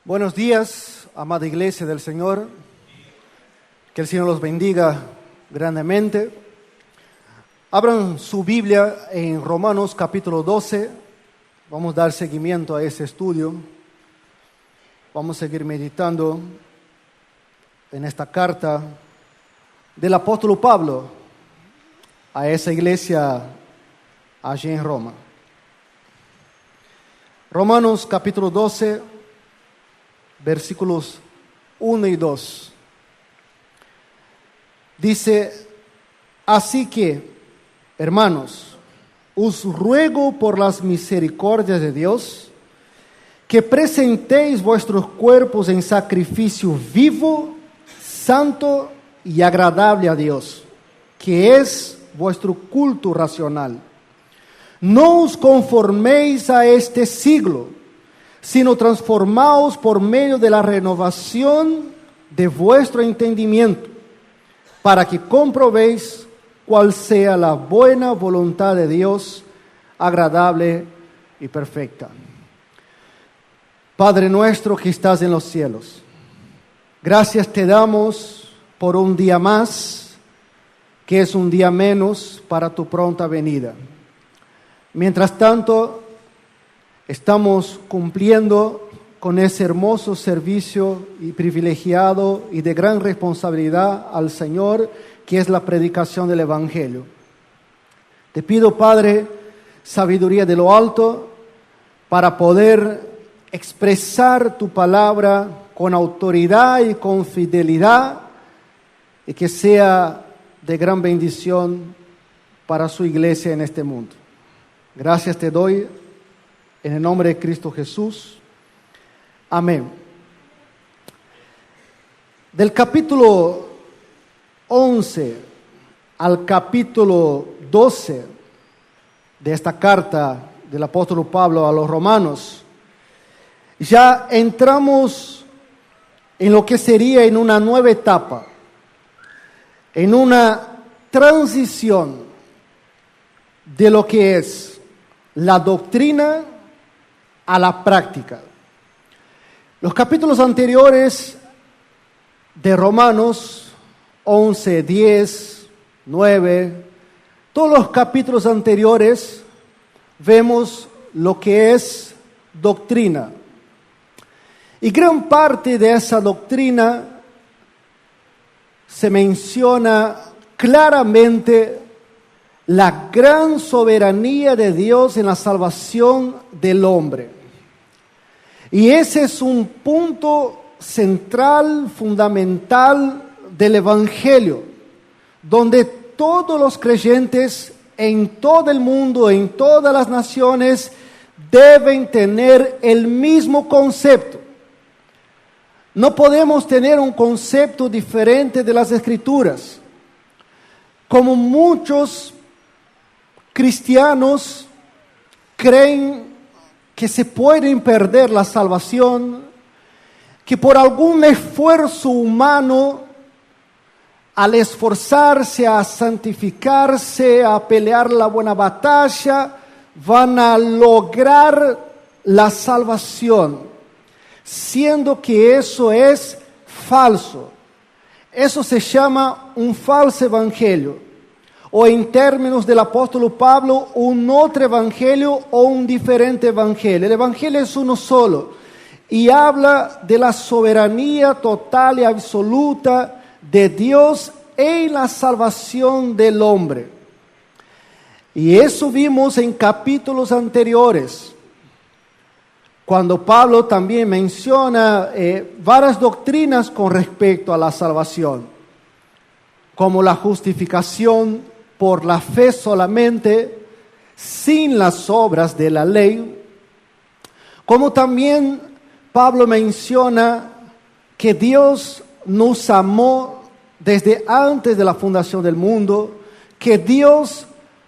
Buenos días, amada iglesia del Señor. Que el Señor los bendiga grandemente. Abran su Biblia en Romanos capítulo 12. Vamos a dar seguimiento a ese estudio. Vamos a seguir meditando en esta carta del apóstol Pablo a esa iglesia allí en Roma. Romanos capítulo 12. Versículos 1 y 2. Dice: así que, hermanos, os ruego por las misericordias de Dios, que presentéis vuestros cuerpos en sacrificio vivo, santo y agradable a Dios, que es vuestro culto racional. No os conforméis a este siglo, sino transformaos por medio de la renovación de vuestro entendimiento, para que comprobéis cuál sea la buena voluntad de Dios, agradable y perfecta. Padre nuestro que estás en los cielos, gracias te damos por un día más, que es un día menos para tu pronta venida. Mientras tanto, estamos cumpliendo con ese hermoso servicio y privilegiado y de gran responsabilidad al Señor, que es la predicación del Evangelio. Te pido, Padre, sabiduría de lo alto para poder expresar tu palabra con autoridad y con fidelidad, y que sea de gran bendición para su iglesia en este mundo. Gracias te doy en el nombre de Cristo Jesús. Amén. Del capítulo 11 al capítulo 12 de esta carta del apóstol Pablo a los romanos, ya entramos en lo que sería en una nueva etapa, en una transición de lo que es la doctrina a la práctica. Los capítulos anteriores de Romanos 11, 10, 9, todos los capítulos anteriores vemos lo que es doctrina. Y gran parte de esa doctrina se menciona claramente la gran soberanía de Dios en la salvación del hombre. Y ese es un punto central, fundamental del Evangelio, donde todos los creyentes en todo el mundo, en todas las naciones, deben tener el mismo concepto. No podemos tener un concepto diferente de las Escrituras. Como muchos cristianos creen que se pueden perder la salvación, que por algún esfuerzo humano, al esforzarse a santificarse, a pelear la buena batalla, van a lograr la salvación, siendo que eso es falso. Eso se llama un falso evangelio, o en términos del apóstol Pablo, un otro evangelio o un diferente evangelio. El evangelio es uno solo y habla de la soberanía total y absoluta de Dios en la salvación del hombre. Y eso vimos en capítulos anteriores, cuando Pablo también menciona varias doctrinas con respecto a la salvación, como la justificación por la fe solamente, sin las obras de la ley, como también Pablo menciona que Dios nos amó desde antes de la fundación del mundo, que Dios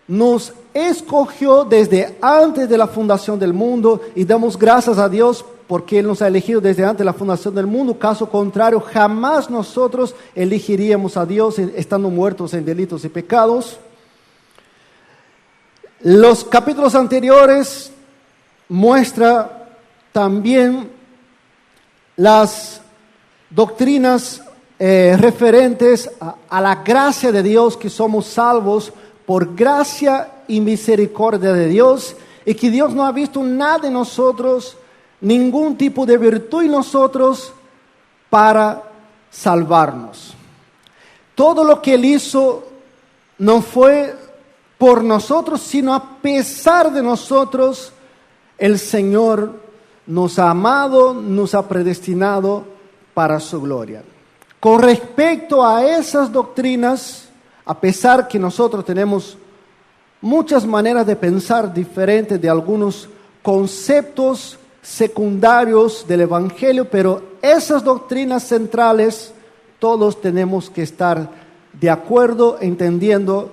nos escogió desde antes de la fundación del mundo, y damos gracias a Dios porque Él nos ha elegido desde antes de la fundación del mundo. Caso contrario, jamás nosotros elegiríamos a Dios estando muertos en delitos y pecados. Los capítulos anteriores muestran también las doctrinas referentes a la gracia de Dios, que somos salvos por gracia y misericordia de Dios, y que Dios no ha visto nada en nosotros, ningún tipo de virtud en nosotros para salvarnos. Todo lo que Él hizo no fue por nosotros, sino a pesar de nosotros. El Señor nos ha amado, nos ha predestinado para su gloria. Con respecto a esas doctrinas, a pesar que nosotros tenemos muchas maneras de pensar diferentes de algunos conceptos secundarios del Evangelio, pero esas doctrinas centrales todos tenemos que estar de acuerdo, entendiendo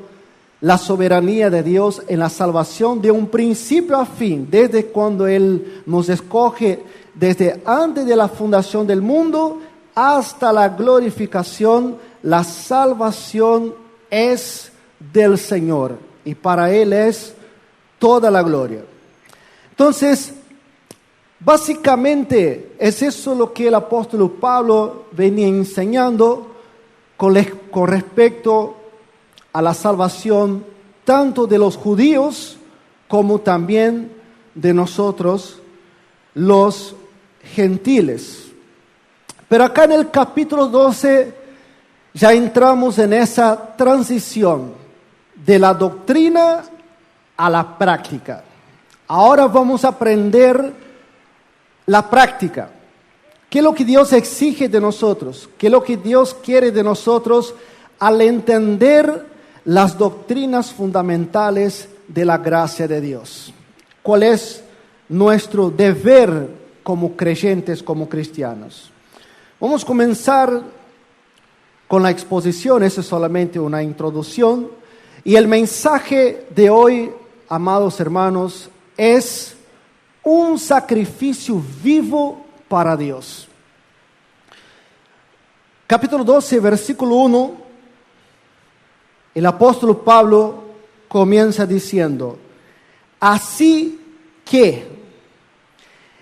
la soberanía de Dios en la salvación de un principio a fin, desde cuando Él nos escoge, desde antes de la fundación del mundo hasta la glorificación. La salvación es del Señor y para Él es toda la gloria. Entonces, básicamente es eso lo que el apóstol Pablo venía enseñando con respecto a la salvación tanto de los judíos como también de nosotros los gentiles. Pero acá en el capítulo 12 ya entramos en esa transición de la doctrina a la práctica. Ahora vamos a aprender la práctica. ¿Qué es lo que Dios exige de nosotros? ¿Qué es lo que Dios quiere de nosotros al entender las doctrinas fundamentales de la gracia de Dios? ¿Cuál es nuestro deber como creyentes, como cristianos? Vamos a comenzar con la exposición. Esa es solamente una introducción. Y el mensaje de hoy, amados hermanos, es un sacrificio vivo para Dios. Capítulo 12, versículo 1, el apóstol Pablo comienza diciendo: así que,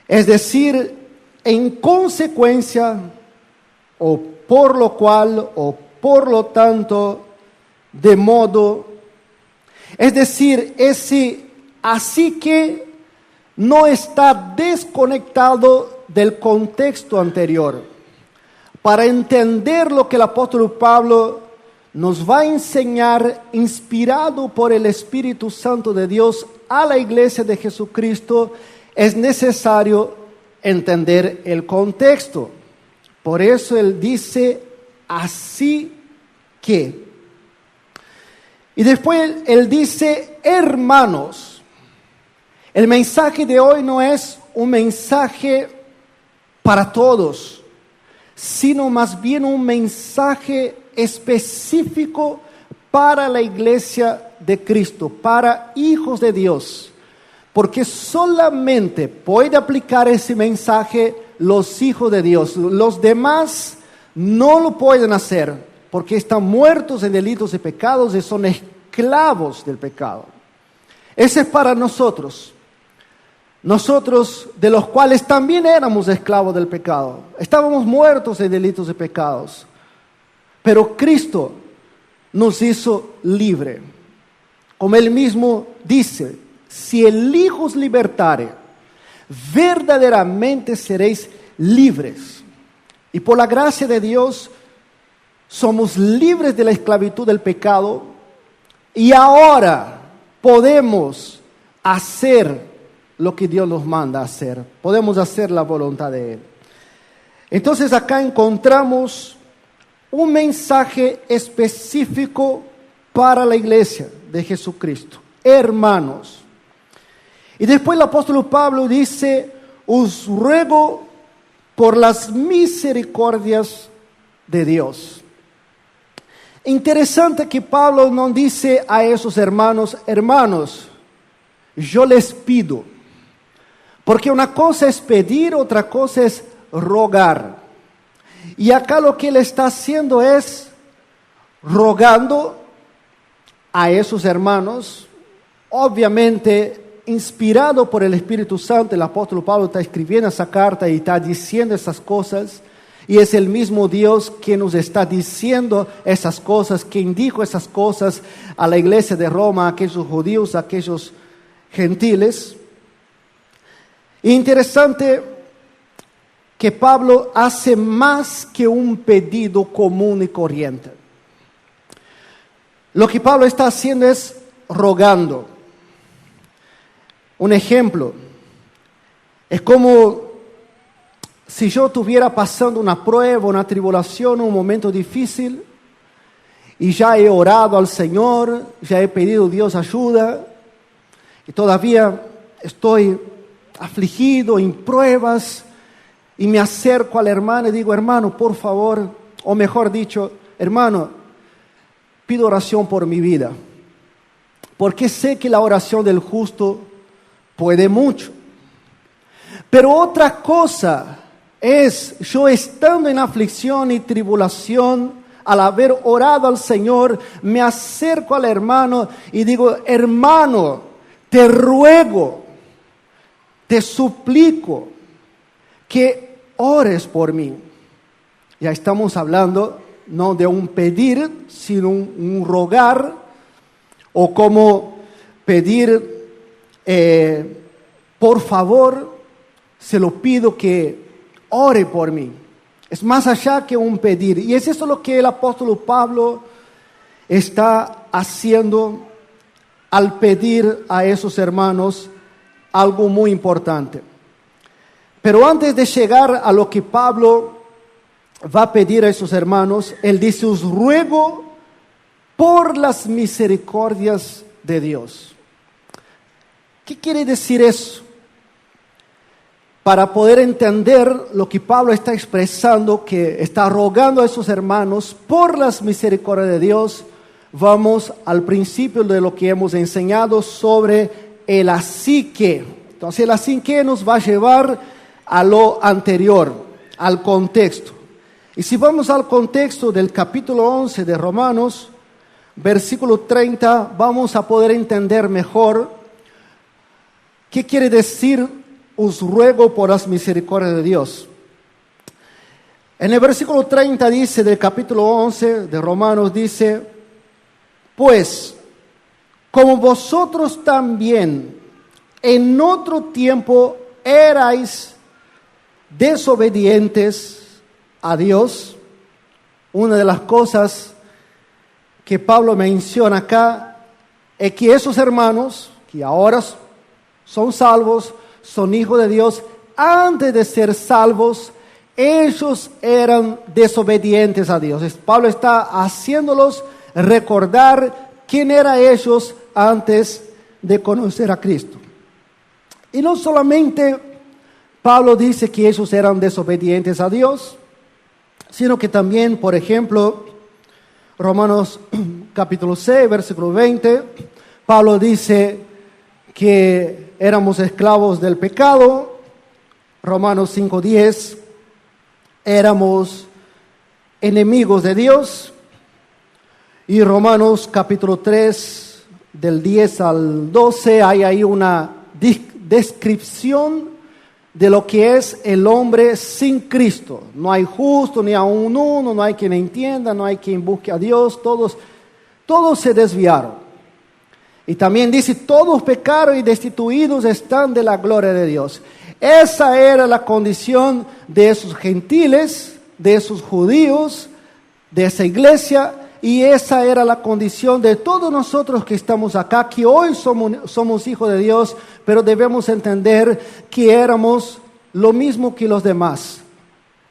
es decir, en consecuencia, o por lo cual, o por lo tanto, de modo, es decir, ese así que no está desconectado del contexto anterior. Para entender lo que el apóstol Pablo nos va a enseñar, inspirado por el Espíritu Santo de Dios a la iglesia de Jesucristo, es necesario entender el contexto. Por eso él dice, así que. Y después él dice, hermanos. El mensaje de hoy no es un mensaje para todos, sino más bien un mensaje específico para la iglesia de Cristo, para hijos de Dios, porque solamente puede aplicar ese mensaje los hijos de Dios. Los demás no lo pueden hacer, porque están muertos en delitos y pecados y son esclavos del pecado. Ese es para nosotros de los cuales también éramos esclavos del pecado. Estábamos muertos en delitos y pecados. Pero Cristo nos hizo libre. Como Él mismo dice, si el Hijo os libertare, verdaderamente seréis libres. Y por la gracia de Dios, somos libres de la esclavitud del pecado. Y ahora podemos hacer lo que Dios nos manda hacer. Podemos hacer la voluntad de Él. Entonces acá encontramos un mensaje específico para la iglesia de Jesucristo. Hermanos. Y después el apóstol Pablo dice, os ruego por las misericordias de Dios. Interesante que Pablo no dice a esos hermanos, yo les pido. Porque una cosa es pedir, otra cosa es rogar. Y acá lo que él está haciendo es rogando a esos hermanos, obviamente inspirado por el Espíritu Santo. El apóstol Pablo está escribiendo esa carta y está diciendo esas cosas. Y es el mismo Dios que nos está diciendo esas cosas, quien dijo esas cosas a la iglesia de Roma, a aquellos judíos, a aquellos gentiles. Interesante que Pablo hace más que un pedido común y corriente. Lo que Pablo está haciendo es rogando. Un ejemplo, es como si yo estuviera pasando una prueba, una tribulación, un momento difícil, y ya he orado al Señor, ya he pedido a Dios ayuda, y todavía estoy afligido, en pruebas, y me acerco al hermano y digo, hermano, por favor, o mejor dicho, hermano, pido oración por mi vida, porque sé que la oración del justo puede mucho. Pero otra cosa es yo estando en aflicción y tribulación, al haber orado al Señor, me acerco al hermano y digo, hermano, te ruego, te suplico que ores por mí. Ya estamos hablando no de un pedir, sino un rogar, o como pedir, por favor, se lo pido que ore por mí. Es más allá que un pedir. Y es eso lo que el apóstol Pablo está haciendo al pedir a esos hermanos algo muy importante. Pero antes de llegar a lo que Pablo va a pedir a esos hermanos, él dice, os ruego por las misericordias de Dios. ¿Qué quiere decir eso? Para poder entender lo que Pablo está expresando, que está rogando a esos hermanos por las misericordias de Dios, vamos al principio de lo que hemos enseñado sobre el así que. Entonces el así que nos va a llevar a lo anterior, al contexto. Y si vamos al contexto del capítulo 11 de Romanos, versículo 30, vamos a poder entender mejor qué quiere decir os ruego por las misericordias de Dios. En el versículo 30 dice, del capítulo 11 de Romanos, dice, pues, como vosotros también en otro tiempo erais desobedientes a Dios. Una de las cosas que Pablo menciona acá es que esos hermanos, que ahora son salvos, son hijos de Dios, antes de ser salvos, ellos eran desobedientes a Dios. Pablo está haciéndolos recordar quién eran ellos antes de conocer a Cristo. Y no solamente Pablo dice que ellos eran desobedientes a Dios, sino que también, por ejemplo, Romanos capítulo 6, versículo 20, Pablo dice que éramos esclavos del pecado. Romanos 5:10, éramos enemigos de Dios. Y Romanos capítulo 3, del 10 al 12, hay ahí una descripción de lo que es el hombre sin Cristo. No hay justo ni aun uno, no hay quien entienda, no hay quien busque a Dios, todos se desviaron. Y también dice, todos pecaron y destituidos están de la gloria de Dios. Esa era la condición de esos gentiles, de esos judíos, de esa iglesia, y esa era la condición de todos nosotros que estamos acá, que hoy somos hijos de Dios, pero debemos entender que éramos lo mismo que los demás,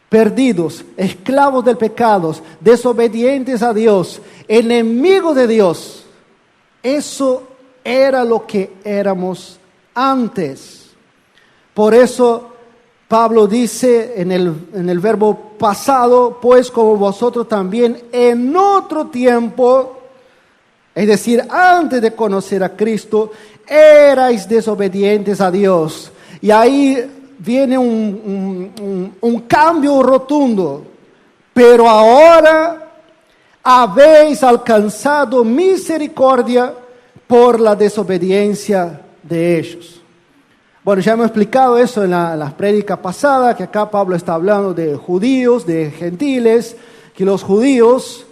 perdidos, esclavos del pecado, desobedientes a Dios, enemigos de Dios. Eso era lo que éramos antes. Por eso Pablo dice en el verbo pasado, pues como vosotros también en otro tiempo, es decir, antes de conocer a Cristo, erais desobedientes a Dios. Y ahí viene un cambio rotundo. Pero ahora habéis alcanzado misericordia por la desobediencia de ellos. Bueno, ya hemos explicado eso en la prédica pasada, que acá Pablo está hablando de judíos, de gentiles, que los judíos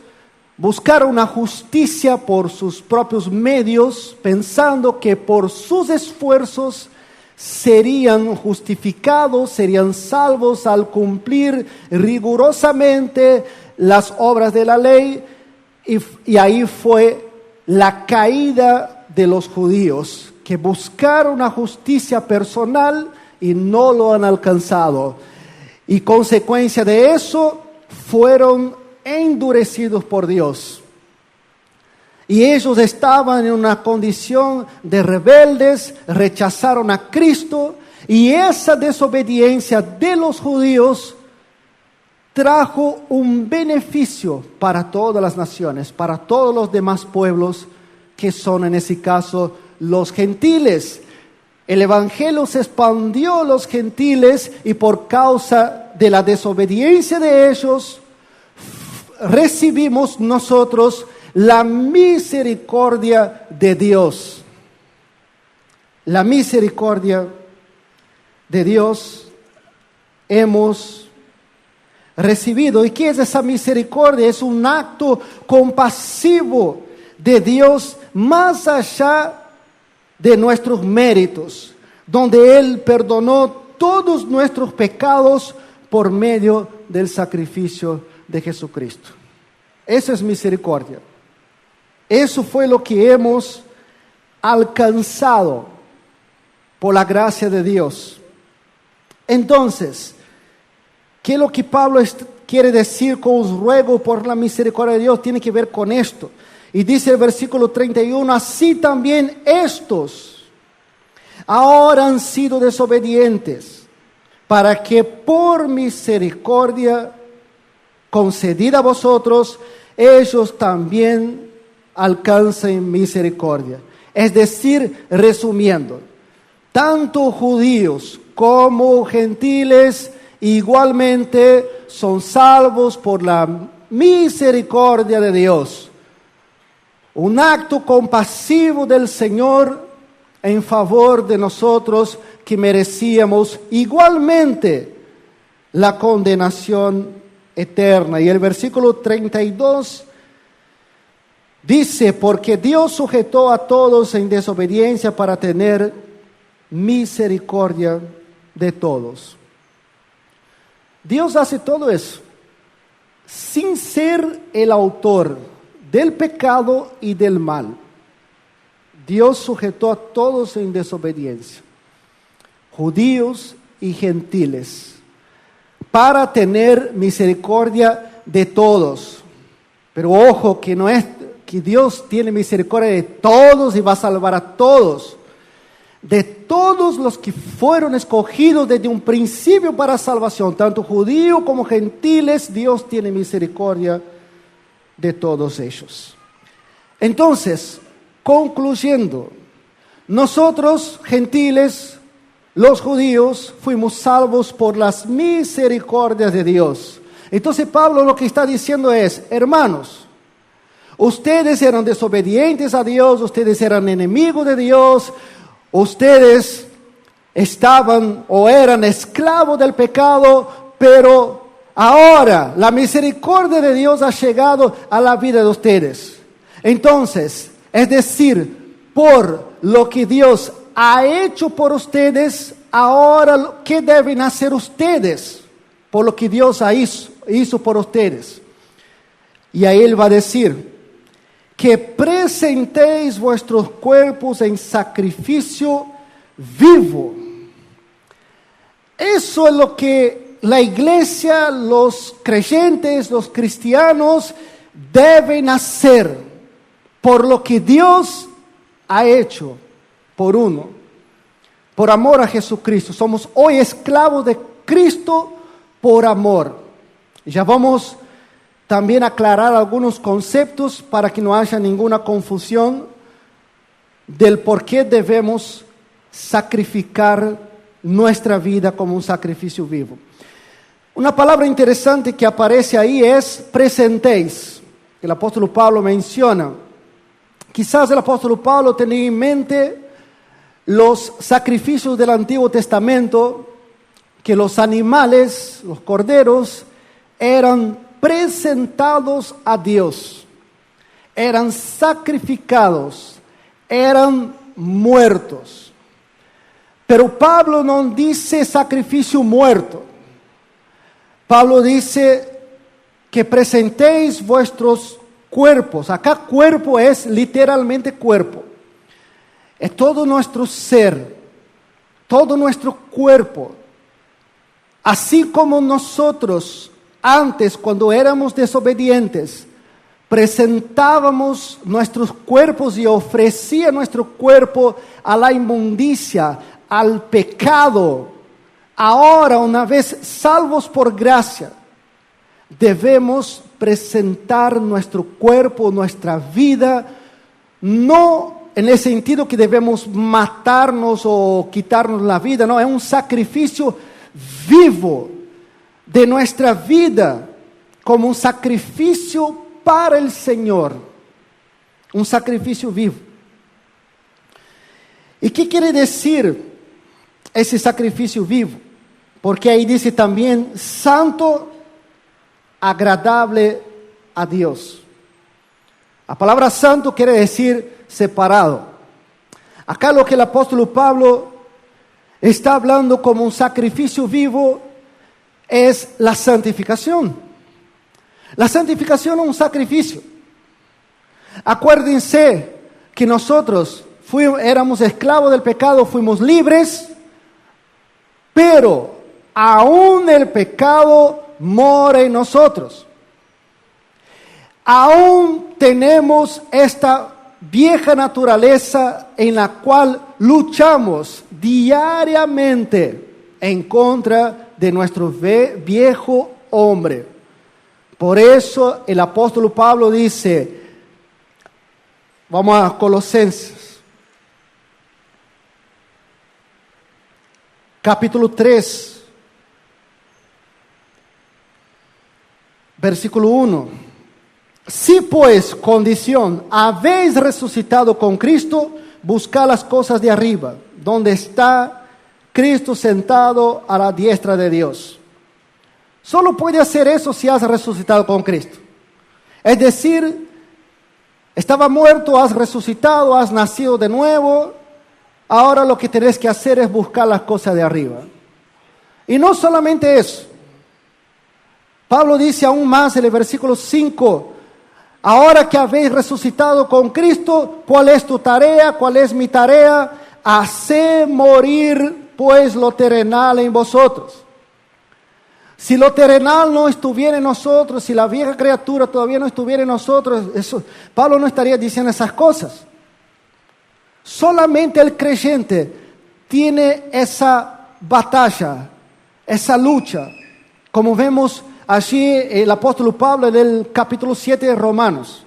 buscaron una justicia por sus propios medios, pensando que por sus esfuerzos serían justificados, serían salvos al cumplir rigurosamente las obras de la ley, y ahí fue la caída de los judíos, que buscaron una justicia personal y no lo han alcanzado. Y consecuencia de eso, fueron endurecidos por Dios. Y ellos estaban en una condición de rebeldes, rechazaron a Cristo, y esa desobediencia de los judíos trajo un beneficio para todas las naciones, para todos los demás pueblos, que son en ese caso los gentiles. El evangelio se expandió a los gentiles, y por causa de la desobediencia de ellos, recibimos nosotros la misericordia de Dios. La misericordia de Dios hemos recibido. ¿Y qué es esa misericordia? Es un acto compasivo de Dios más allá de nuestros méritos, donde Él perdonó todos nuestros pecados por medio del sacrificio de Jesucristo. Eso es misericordia. Eso fue lo que hemos alcanzado por la gracia de Dios. Entonces, ¿qué es lo que Pablo quiere decir con os ruego por la misericordia de Dios? Tiene que ver con esto. Y dice el versículo 31, así también estos ahora han sido desobedientes, para que por misericordia concedida a vosotros, ellos también alcancen misericordia. Es decir, resumiendo, tanto judíos como gentiles igualmente son salvos por la misericordia de Dios. Un acto compasivo del Señor en favor de nosotros, que merecíamos igualmente la condenación eterna. Y el versículo 32 dice, porque Dios sujetó a todos en desobediencia para tener misericordia de todos. Dios hace todo eso sin ser el autor del pecado y del mal. Dios sujetó a todos en desobediencia, judíos y gentiles, para tener misericordia de todos. Pero ojo, que no es que Dios tiene misericordia de todos y va a salvar a todos. De todos los que fueron escogidos desde un principio para salvación, tanto judíos como gentiles, Dios tiene misericordia de todos ellos. Entonces, concluyendo, nosotros gentiles, los judíos, fuimos salvos por las misericordias de Dios. Entonces Pablo lo que está diciendo es, hermanos, ustedes eran desobedientes a Dios, ustedes eran enemigos de Dios, ustedes estaban o eran esclavos del pecado, pero ahora la misericordia de Dios ha llegado a la vida de ustedes. Entonces, es decir, por lo que Dios ha hecho por ustedes, ahora ¿qué deben hacer ustedes por lo que Dios hizo por ustedes? Y ahí Él va a decir, que presentéis vuestros cuerpos en sacrificio vivo. Eso es lo que la iglesia, los creyentes, los cristianos deben hacer por lo que Dios ha hecho por uno, por amor a Jesucristo. Somos hoy esclavos de Cristo por amor. Ya vamos también a aclarar algunos conceptos para que no haya ninguna confusión del por qué debemos sacrificar nuestra vida como un sacrificio vivo. Una palabra interesante que aparece ahí es presentéis, que el apóstol Pablo menciona. Quizás el apóstol Pablo tenía en mente los sacrificios del Antiguo Testamento, que los animales, los corderos, eran presentados a Dios, eran sacrificados, eran muertos. Pero Pablo no dice sacrificio muerto. Pablo dice que presentéis vuestros cuerpos. Acá cuerpo es literalmente cuerpo. Es todo nuestro ser, todo nuestro cuerpo. Así como nosotros antes, cuando éramos desobedientes, presentábamos nuestros cuerpos y ofrecía nuestro cuerpo a la inmundicia, al pecado. Ahora, una vez salvos por gracia, debemos presentar nuestro cuerpo, nuestra vida, no en el sentido que debemos matarnos o quitarnos la vida, no, es un sacrificio vivo de nuestra vida, como un sacrificio para el Señor, un sacrificio vivo. ¿Y qué quiere decir ese sacrificio vivo? Porque ahí dice también santo, agradable a Dios. La palabra santo quiere decir separado. Acá lo que el apóstol Pablo está hablando como un sacrificio vivo es la santificación. La santificación es un sacrificio. Acuérdense que nosotros éramos esclavos del pecado, fuimos libres, pero aún el pecado mora en nosotros. Aún tenemos esta vieja naturaleza en la cual luchamos diariamente en contra de nuestro viejo hombre. Por eso el apóstol Pablo dice, vamos a Colosenses, capítulo 3, versículo 1. Si pues, condición, habéis resucitado con Cristo, buscad las cosas de arriba, donde está Cristo sentado a la diestra de Dios. Solo puede hacer eso si has resucitado con Cristo. Es decir, estaba muerto, has resucitado, has nacido de nuevo. Ahora lo que tenés que hacer es buscar las cosas de arriba. Y no solamente eso. Pablo dice aún más en el versículo 5, ahora que habéis resucitado con Cristo, ¿cuál es tu tarea? ¿Cuál es mi tarea? Haced morir pues lo terrenal en vosotros. Si lo terrenal no estuviera en nosotros, si la vieja criatura todavía no estuviera en nosotros, Pablo no estaría diciendo esas cosas. Solamente el creyente tiene esa batalla, esa lucha, como vemos allí el apóstol Pablo en el capítulo 7 de Romanos.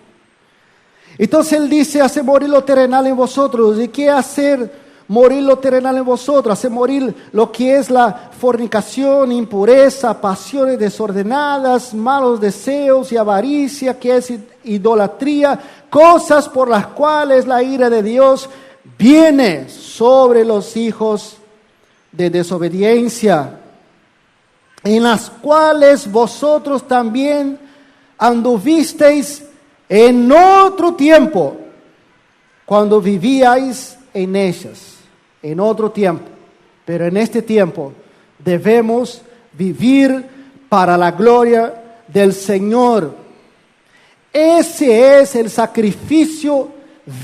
Entonces él dice, hace morir lo terrenal en vosotros. ¿Y qué hacer morir lo terrenal en vosotros? Hace morir lo que es la fornicación, impureza, pasiones desordenadas, malos deseos y avaricia, que es idolatría, cosas por las cuales la ira de Dios viene sobre los hijos de desobediencia, en las cuales vosotros también anduvisteis en otro tiempo, cuando vivíais en ellas, en otro tiempo. Pero en este tiempo debemos vivir para la gloria del Señor. Ese es el sacrificio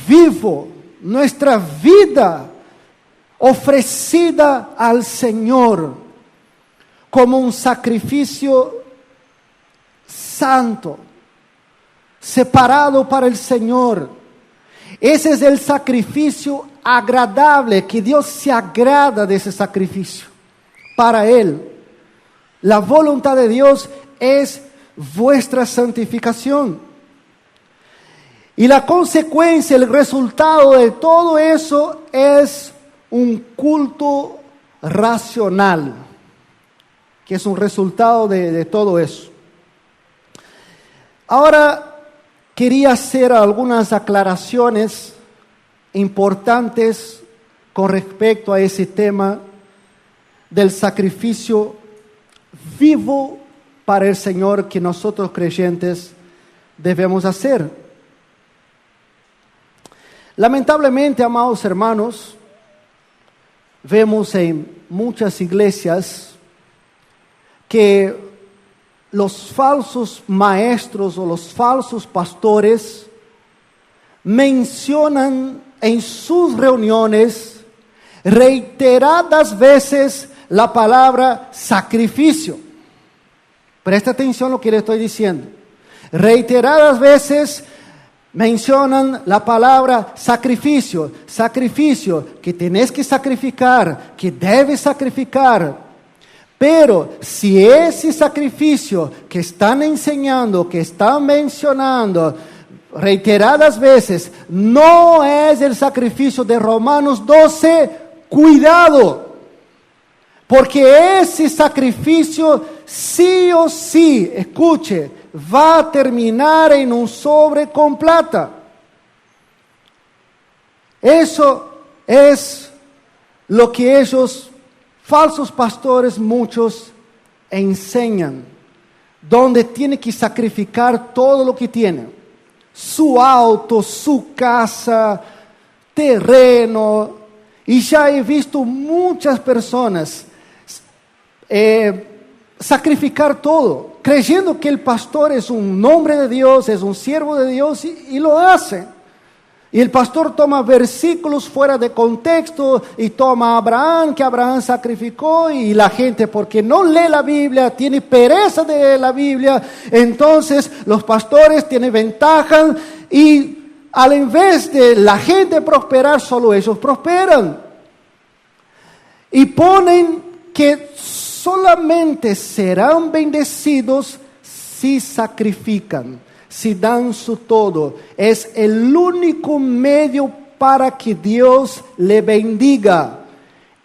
vivo, nuestra vida ofrecida al Señor como un sacrificio santo, separado para el Señor. Ese es el sacrificio agradable, que Dios se agrada de ese sacrificio para Él. La voluntad de Dios es vuestra santificación. Y la consecuencia, el resultado de todo eso es un culto racional, que es un resultado de todo eso. Ahora quería hacer algunas aclaraciones importantes con respecto a ese tema del sacrificio vivo para el Señor que nosotros creyentes debemos hacer. Lamentablemente, amados hermanos, vemos en muchas iglesias que los falsos maestros o los falsos pastores mencionan en sus reuniones reiteradas veces la palabra sacrificio. Presta atención a lo que le estoy diciendo. Reiteradas veces mencionan la palabra sacrificio, sacrificio, que tenés que sacrificar, que debes sacrificar. Pero si ese sacrificio que están enseñando, que están mencionando reiteradas veces, no es el sacrificio de Romanos 12, cuidado. Porque ese sacrificio sí o sí, escuche, va a terminar en un sobre con plata. Eso es lo que ellos, falsos pastores, muchos enseñan, donde tiene que sacrificar todo lo que tiene, su auto, su casa, terreno. Y ya he visto muchas personas sacrificar todo, creyendo que el pastor es un hombre de Dios, es un siervo de Dios, y lo hace. Y el pastor toma versículos fuera de contexto y toma a Abraham, que Abraham sacrificó, y la gente, porque no lee la Biblia, tiene pereza de leer la Biblia, entonces los pastores tienen ventaja y al invés de la gente prosperar, solo ellos prosperan. Y ponen que solamente serán bendecidos si sacrifican, si dan su todo. Es el único medio para que Dios le bendiga.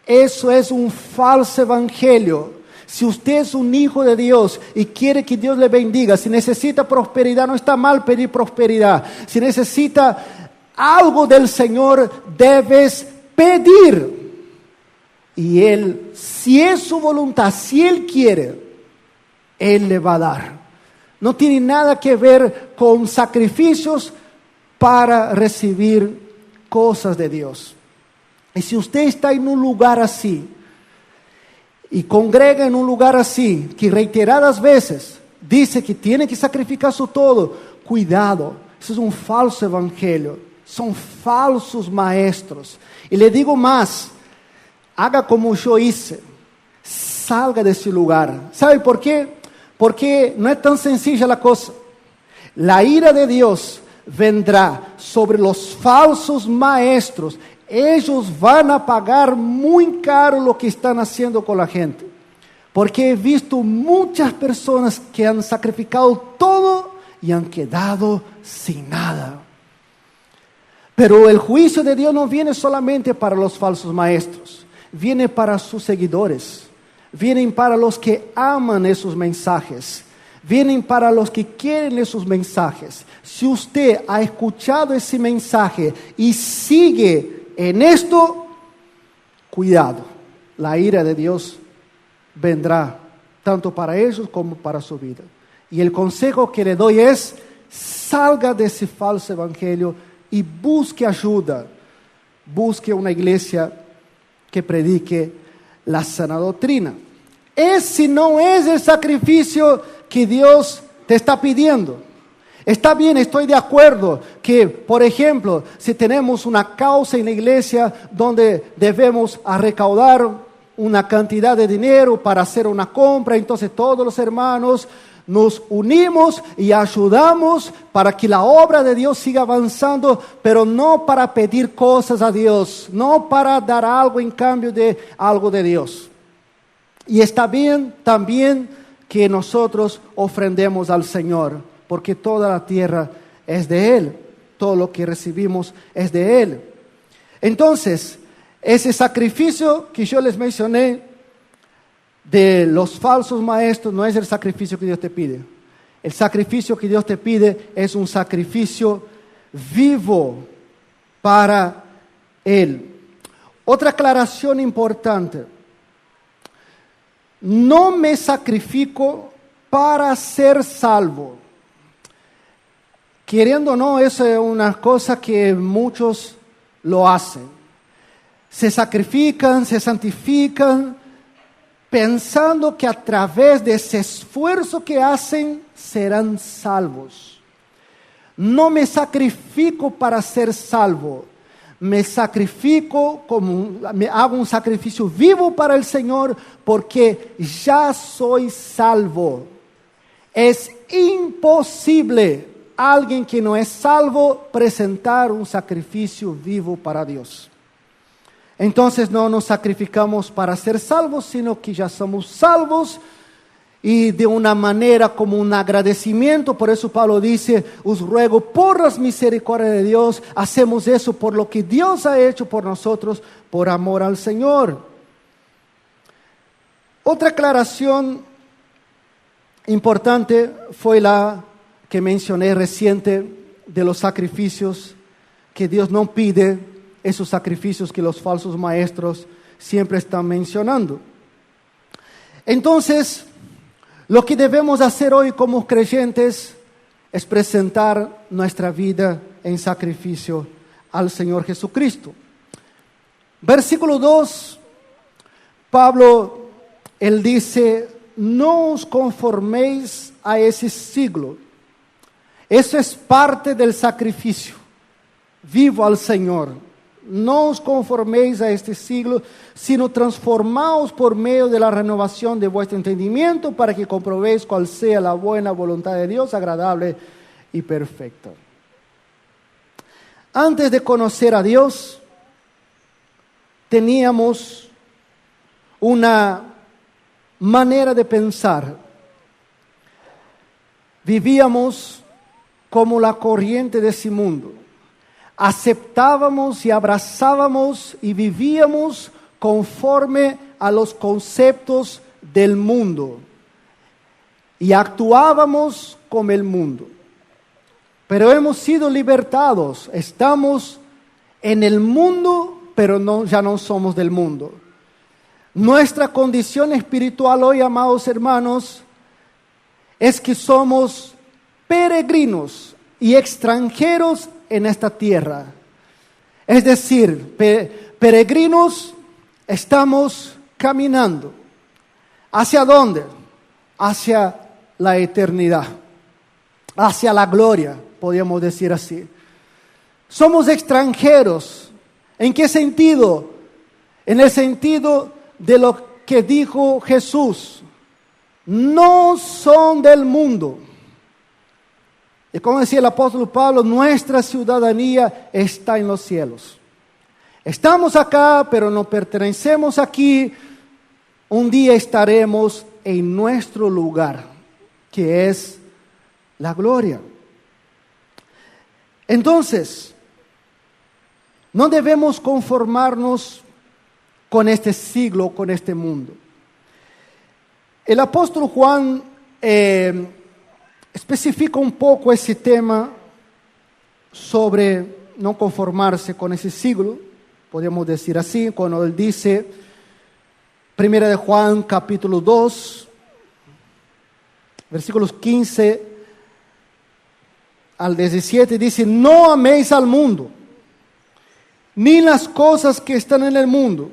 Eso es un falso evangelio. Si usted es un hijo de Dios y quiere que Dios le bendiga, si necesita prosperidad, no está mal pedir prosperidad. Si necesita algo del Señor, debes pedir. Y Él, si es su voluntad, si Él quiere, Él le va a dar. No tiene nada que ver con sacrificios para recibir cosas de Dios. Y si usted está en un lugar así, y congrega en un lugar así, que reiteradas veces dice que tiene que sacrificar su todo, cuidado, eso es un falso evangelio, son falsos maestros. Y le digo más, haga como yo hice, salga de ese lugar. ¿Sabe por qué? Porque no es tan sencilla la cosa. La ira de Dios vendrá sobre los falsos maestros. Ellos van a pagar muy caro lo que están haciendo con la gente. Porque he visto muchas personas que han sacrificado todo y han quedado sin nada. Pero el juicio de Dios no viene solamente para los falsos maestros. Viene para sus seguidores. Vienen para los que aman esos mensajes. Vienen para los que quieren esos mensajes. Si usted ha escuchado ese mensaje y sigue en esto, cuidado, la ira de Dios vendrá tanto para ellos como para su vida. Y el consejo que le doy es, salga de ese falso evangelio y busque ayuda. Busque una iglesia que predique la sana doctrina. Ese no es el sacrificio que Dios te está pidiendo. Está bien, estoy de acuerdo que, por ejemplo, si tenemos una causa en la iglesia donde debemos recaudar una cantidad de dinero para hacer una compra, entonces todos los hermanos nos unimos y ayudamos para que la obra de Dios siga avanzando, pero no para pedir cosas a Dios, no para dar algo en cambio de algo de Dios. Y está bien también que nosotros ofrendemos al Señor, porque toda la tierra es de Él, todo lo que recibimos es de Él. Entonces, ese sacrificio que yo les mencioné de los falsos maestros no es el sacrificio que Dios te pide. El sacrificio que Dios te pide es un sacrificio vivo para Él. Otra aclaración importante. No me sacrifico para ser salvo. Queriendo o no, eso es una cosa que muchos lo hacen. Se sacrifican, se santifican, pensando que a través de ese esfuerzo que hacen serán salvos. No me sacrifico para ser salvo. Me sacrifico, me hago un sacrificio vivo para el Señor porque ya soy salvo. Es imposible alguien que no es salvo presentar un sacrificio vivo para Dios. Entonces no nos sacrificamos para ser salvos, sino que ya somos salvos y de una manera como un agradecimiento. Por eso Pablo dice, os ruego por las misericordias de Dios, hacemos eso por lo que Dios ha hecho por nosotros, por amor al Señor. Otra aclaración importante fue la que mencioné reciente de los sacrificios, que Dios no pide esos sacrificios que los falsos maestros siempre están mencionando. Entonces, lo que debemos hacer hoy como creyentes es presentar nuestra vida en sacrificio al Señor Jesucristo. Versículo 2, Pablo, él dice, no os conforméis a ese siglo. Eso es parte del sacrificio vivo al Señor. No os conforméis a este siglo, sino transformaos por medio de la renovación de vuestro entendimiento para que comprobéis cuál sea la buena voluntad de Dios, agradable y perfecta. Antes de conocer a Dios, teníamos una manera de pensar. Vivíamos como la corriente de ese mundo. Aceptábamos y abrazábamos y vivíamos conforme a los conceptos del mundo y actuábamos como el mundo. Pero hemos sido libertados, estamos en el mundo, pero ya no somos del mundo. Nuestra condición espiritual hoy, amados hermanos, es que somos peregrinos y extranjeros en esta tierra. Es decir, peregrinos, estamos caminando. ¿Hacia dónde? Hacia la eternidad, hacia la gloria, podríamos decir así. Somos extranjeros. ¿En qué sentido? En el sentido de lo que dijo Jesús. No son del mundo. Y como decía el apóstol Pablo, nuestra ciudadanía está en los cielos. Estamos acá, pero no pertenecemos aquí. Un día estaremos en nuestro lugar, que es la gloria. Entonces, no debemos conformarnos con este siglo, con este mundo. El apóstol Juan especifica un poco ese tema sobre no conformarse con ese siglo, podemos decir así, cuando él dice, 1 de Juan capítulo 2, versículos 15 al 17, dice, no améis al mundo, ni las cosas que están en el mundo.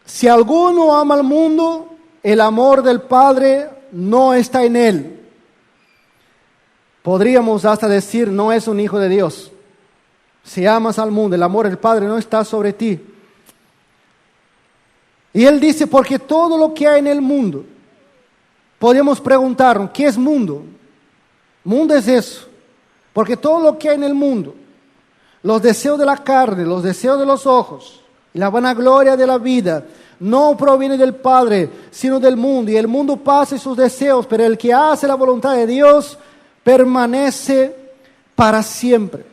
Si alguno ama al mundo, el amor del Padre no está en él. Podríamos hasta decir, no es un hijo de Dios. Si amas al mundo, el amor del Padre no está sobre ti. Y él dice, porque todo lo que hay en el mundo, podemos preguntarnos, ¿qué es mundo? Mundo es eso. Porque todo lo que hay en el mundo, los deseos de la carne, los deseos de los ojos, y la vanagloria de la vida, no proviene del Padre, sino del mundo. Y el mundo pasa sus deseos, pero el que hace la voluntad de Dios permanece para siempre.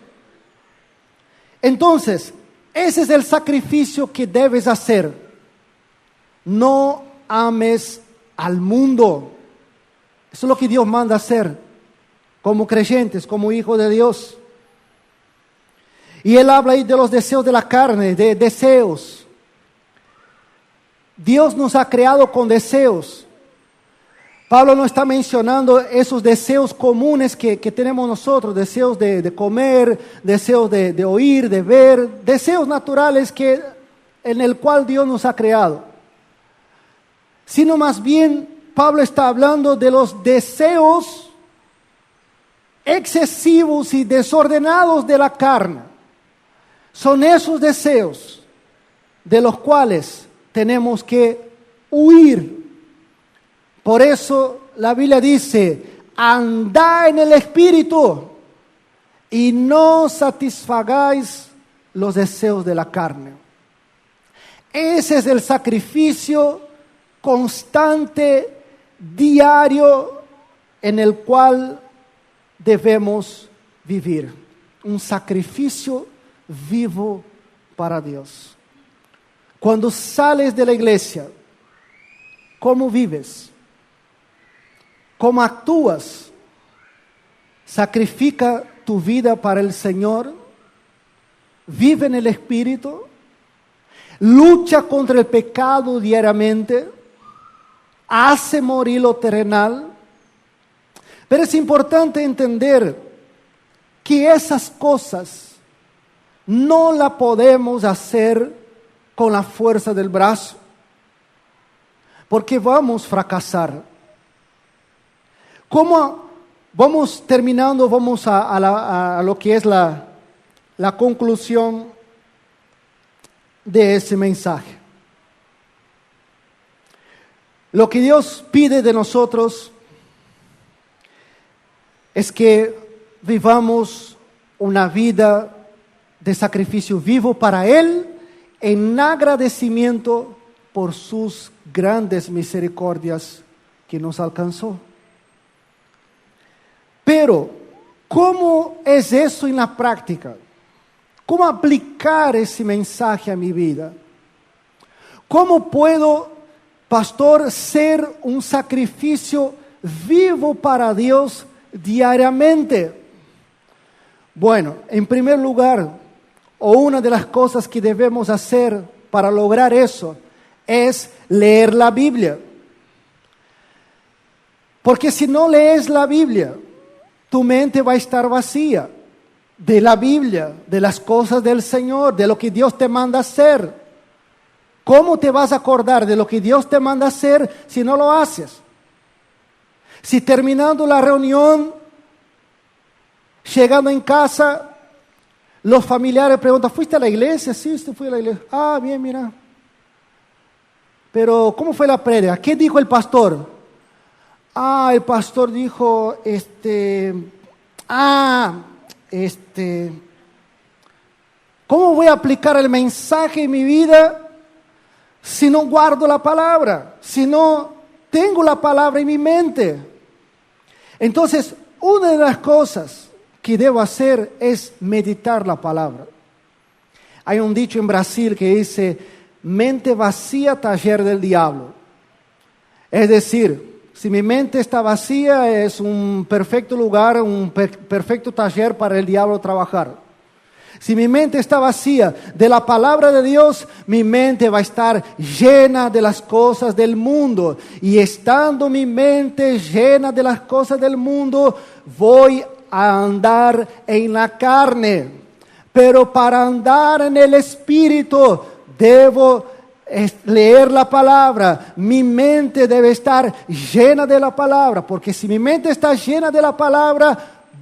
Entonces, ese es el sacrificio que debes hacer. No ames al mundo. Eso es lo que Dios manda hacer como creyentes, como hijos de Dios. Y él habla ahí de los deseos de la carne, de deseos. Dios nos ha creado con deseos. Pablo no está mencionando esos deseos comunes que tenemos nosotros, deseos de comer, deseos de oír, de ver, deseos naturales en el cual Dios nos ha creado. Sino más bien, Pablo está hablando de los deseos excesivos y desordenados de la carne. Son esos deseos de los cuales tenemos que huir. Por eso la Biblia dice, andad en el Espíritu y no satisfagáis los deseos de la carne. Ese es el sacrificio constante, diario, en el cual debemos vivir. Un sacrificio vivo para Dios. Cuando sales de la iglesia, ¿cómo vives? ¿Cómo actúas? ¿Sacrifica tu vida para el Señor? ¿Vive en el Espíritu? ¿Lucha contra el pecado diariamente? ¿Hace morir lo terrenal? Pero es importante entender que esas cosas no las podemos hacer con la fuerza del brazo, porque vamos a fracasar. ¿Cómo vamos terminando? Vamos a lo que es la conclusión de ese mensaje. Lo que Dios pide de nosotros es que vivamos una vida de sacrificio vivo para Él en agradecimiento por sus grandes misericordias que nos alcanzó. Pero, ¿cómo es eso en la práctica? ¿Cómo aplicar ese mensaje a mi vida? ¿Cómo puedo, pastor, ser un sacrificio vivo para Dios diariamente? Bueno, en primer lugar, o una de las cosas que debemos hacer para lograr eso es leer la Biblia. Porque si no lees la Biblia, tu mente va a estar vacía de la Biblia, de las cosas del Señor, de lo que Dios te manda hacer. ¿Cómo te vas a acordar de lo que Dios te manda hacer si no lo haces? Si terminando la reunión, llegando en casa, los familiares preguntan, ¿fuiste a la iglesia? Sí, usted fue a la iglesia. Ah, bien, mira. Pero, ¿cómo fue la prédica? ¿Qué dijo el pastor? Ah, el pastor dijo, ¿cómo voy a aplicar el mensaje en mi vida si no guardo la palabra? Si no tengo la palabra en mi mente. Entonces, una de las cosas que debo hacer es meditar la palabra. Hay un dicho en Brasil que dice, mente vacía, taller del diablo. Es decir, si mi mente está vacía, es un perfecto lugar, un perfecto taller para el diablo trabajar. Si mi mente está vacía de la palabra de Dios, mi mente va a estar llena de las cosas del mundo. Y estando mi mente llena de las cosas del mundo, voy a andar en la carne. Pero para andar en el Espíritu, debo leer la palabra. Mi mente debe estar llena de la palabra, porque si mi mente está llena de la palabra,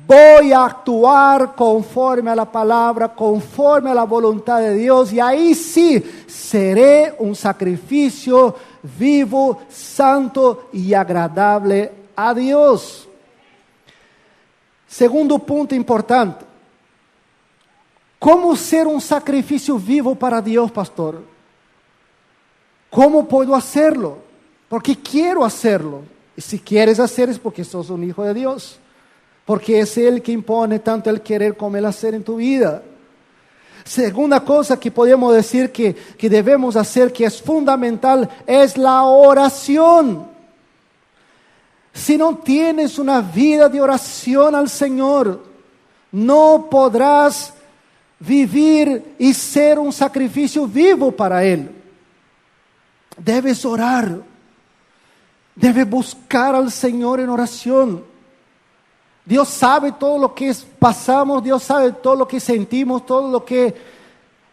voy a actuar conforme a la palabra, conforme a la voluntad de Dios, y ahí sí seré un sacrificio vivo, santo y agradable a Dios. Segundo punto importante: ¿cómo ser un sacrificio vivo para Dios, pastor? ¿Cómo puedo hacerlo? Porque quiero hacerlo. Y si quieres hacer es porque sos un hijo de Dios. Porque es Él que impone tanto el querer como el hacer en tu vida. Segunda cosa que podemos decir que debemos hacer, que es fundamental, es la oración. Si no tienes una vida de oración al Señor, no podrás vivir y ser un sacrificio vivo para Él. debes orar, debes buscar al Señor en oración. Dios sabe todo lo que pasamos, Dios sabe todo lo que sentimos, todo lo que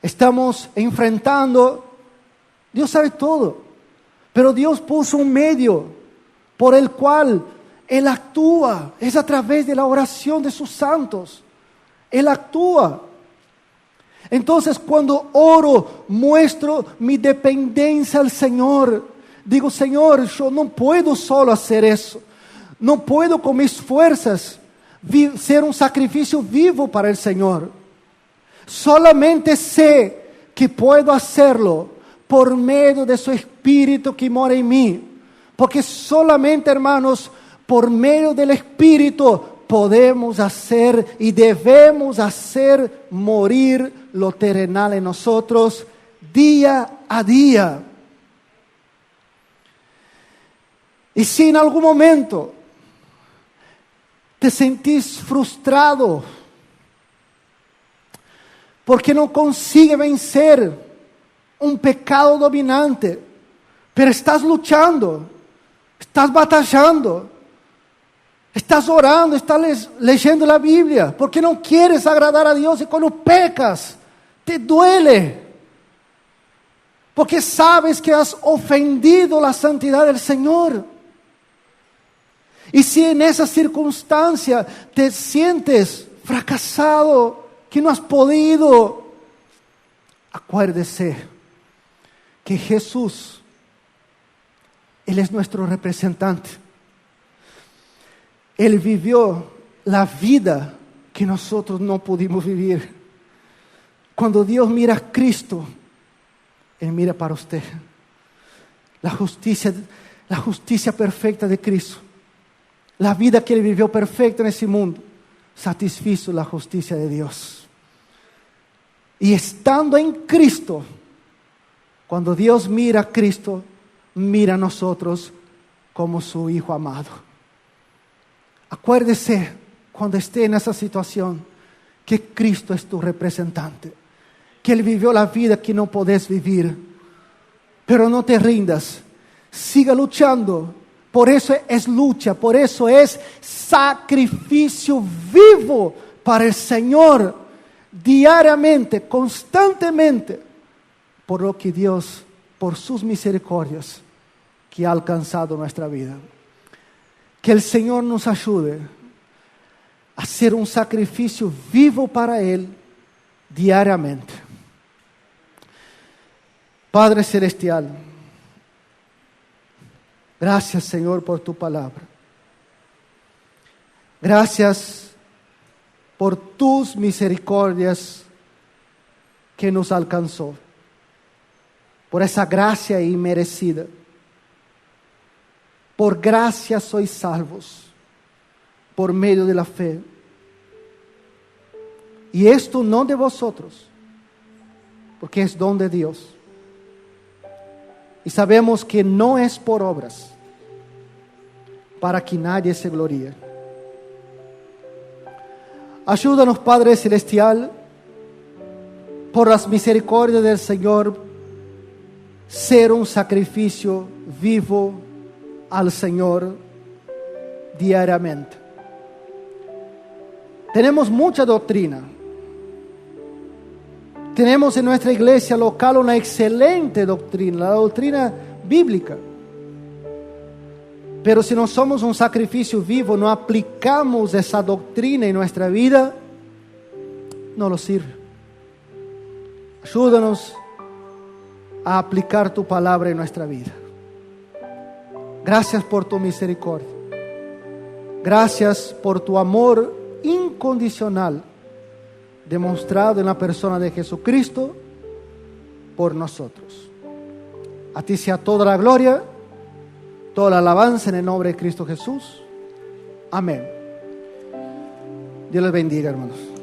estamos enfrentando. Dios sabe todo, pero Dios puso un medio por el cual Él actúa. Es a través de la oración de sus santos. Él actúa. Entonces, cuando oro, muestro mi dependencia al Señor. Digo, Señor, yo no puedo solo hacer eso. No puedo con mis fuerzas ser un sacrificio vivo para el Señor. Solamente sé que puedo hacerlo por medio de su Espíritu que mora en mí. Porque solamente, hermanos, por medio del Espíritu podemos hacer y debemos hacer morir lo terrenal en nosotros día a día. Y si en algún momento te sentís frustrado porque no consigue vencer un pecado dominante, pero estás luchando, estás batallando, estás orando, estás leyendo la Biblia, porque no quieres agradar a Dios y cuando pecas, te duele, porque sabes que has ofendido la santidad del Señor. Y si en esa circunstancia te sientes fracasado, que no has podido, acuérdese que Jesús, Él es nuestro representante. Él vivió la vida que nosotros no pudimos vivir. Cuando Dios mira a Cristo, Él mira para usted. La justicia perfecta de Cristo. La vida que Él vivió perfecta en ese mundo, satisfizo la justicia de Dios. Y estando en Cristo, cuando Dios mira a Cristo, mira a nosotros como su Hijo amado. Acuérdese cuando esté en esa situación que Cristo es tu representante, que Él vivió la vida que no podés vivir, pero no te rindas, siga luchando. Por eso es lucha, por eso es sacrificio vivo para el Señor, diariamente, constantemente, por lo que Dios, por sus misericordias, que ha alcanzado nuestra vida. Que el Señor nos ayude a hacer un sacrificio vivo para Él diariamente. Padre Celestial, gracias, Señor, por tu palabra. Gracias por tus misericordias que nos alcanzó. Por esa gracia inmerecida. Por gracia sois salvos, por medio de la fe. Y esto no de vosotros, porque es don de Dios. Y sabemos que no es por obras, para que nadie se gloríe. Ayúdanos, Padre Celestial, por las misericordias del Señor, ser un sacrificio vivo al Señor diariamente. Tenemos mucha doctrina. Tenemos en nuestra iglesia local una excelente doctrina, la doctrina bíblica. Pero si no somos un sacrificio vivo, no aplicamos esa doctrina en nuestra vida, no lo sirve. Ayúdanos a aplicar tu palabra en nuestra vida. Gracias por tu misericordia. Gracias por tu amor incondicional demostrado en la persona de Jesucristo por nosotros. A ti sea toda la gloria, toda la alabanza en el nombre de Cristo Jesús. Amén. Dios les bendiga, hermanos.